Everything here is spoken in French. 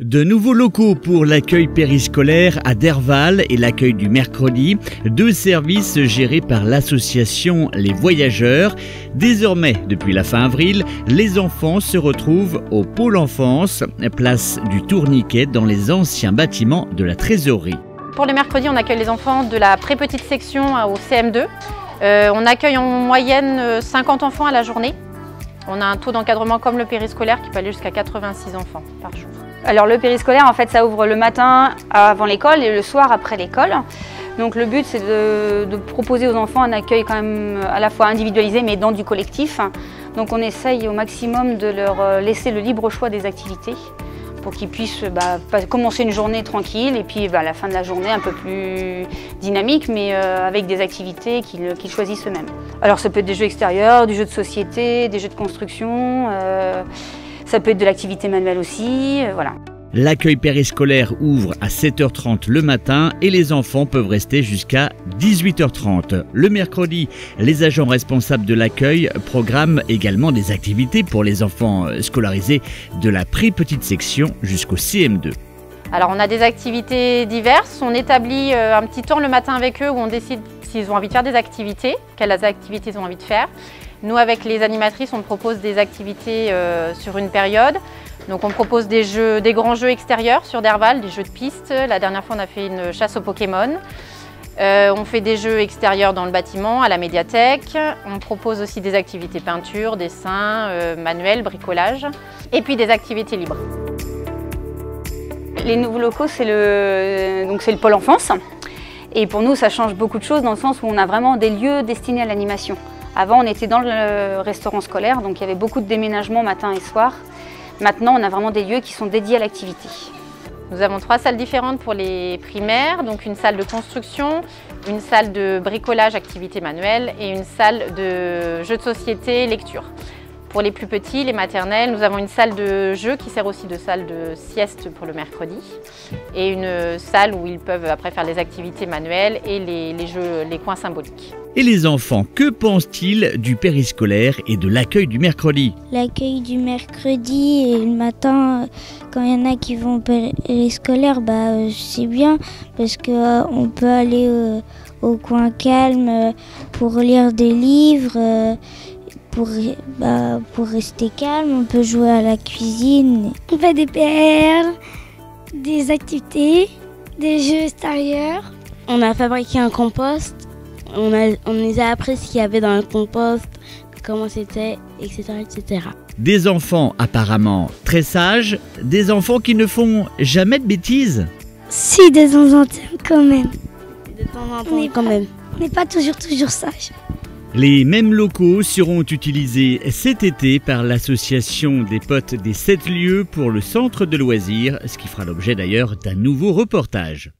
De nouveaux locaux pour l'accueil périscolaire à Derval et l'accueil du mercredi, deux services gérés par l'association Les Voyageurs. Désormais, depuis la fin avril, les enfants se retrouvent au Pôle Enfance, place du Tourniquet dans les anciens bâtiments de la trésorerie. Pour le mercredi, on accueille les enfants de la très-petite section au CM2. On accueille en moyenne 50 enfants à la journée. On a un taux d'encadrement comme le périscolaire qui peut aller jusqu'à 86 enfants par jour. Alors le périscolaire, en fait, ça ouvre le matin avant l'école et le soir après l'école. Donc le but, c'est de proposer aux enfants un accueil quand même à la fois individualisé mais dans du collectif. Donc on essaye au maximum de leur laisser le libre choix des activités pour qu'ils puissent commencer une journée tranquille et puis à la fin de la journée un peu plus dynamique, mais avec des activités qu'ils choisissent eux-mêmes. Alors ça peut être des jeux extérieurs, du jeu de société, des jeux de construction, ça peut être de l'activité manuelle aussi, voilà. L'accueil périscolaire ouvre à 7h30 le matin et les enfants peuvent rester jusqu'à 18h30. Le mercredi, les agents responsables de l'accueil programment également des activités pour les enfants scolarisés de la très-petite section jusqu'au CM2. Alors on a des activités diverses, on établit un petit temps le matin avec eux où on décide s'ils ont envie de faire des activités, quelles activités ils ont envie de faire. Nous avec les animatrices on propose des activités sur une période. Donc on propose des grands jeux extérieurs sur Derval, des jeux de piste. La dernière fois on a fait une chasse aux Pokémon. On fait des jeux extérieurs dans le bâtiment, à la médiathèque. On propose aussi des activités peinture, dessin, manuel, bricolage. Et puis des activités libres. Les nouveaux locaux, c'est le pôle enfance. Et pour nous, ça change beaucoup de choses dans le sens où on a vraiment des lieux destinés à l'animation. Avant, on était dans le restaurant scolaire, donc il y avait beaucoup de déménagements matin et soir. Maintenant, on a vraiment des lieux qui sont dédiés à l'activité. Nous avons 3 salles différentes pour les primaires, donc une salle de construction, une salle de bricolage, activité manuelle et une salle de jeux de société, lecture. Pour les plus petits, les maternelles, nous avons une salle de jeu qui sert aussi de salle de sieste pour le mercredi et une salle où ils peuvent après faire les activités manuelles et les jeux, les coins symboliques. Et les enfants, que pensent-ils du périscolaire et de l'accueil du mercredi? L'accueil du mercredi et le matin, quand il y en a qui vont au périscolaire, c'est bien parce qu'on peut aller au coin calme pour lire des livres. Pour rester calme, on peut jouer à la cuisine. On fait des PR, des activités, des jeux extérieurs. On a fabriqué un compost, on nous a appris ce qu'il y avait dans le compost, comment c'était, etc., etc. Des enfants apparemment très sages, des enfants qui ne font jamais de bêtises. Si, de temps en temps quand même. De temps en temps quand même. On n'est pas toujours sages. Les mêmes locaux seront utilisés cet été par l'association des potes des 7 lieux pour le centre de loisirs, ce qui fera l'objet d'ailleurs d'un nouveau reportage.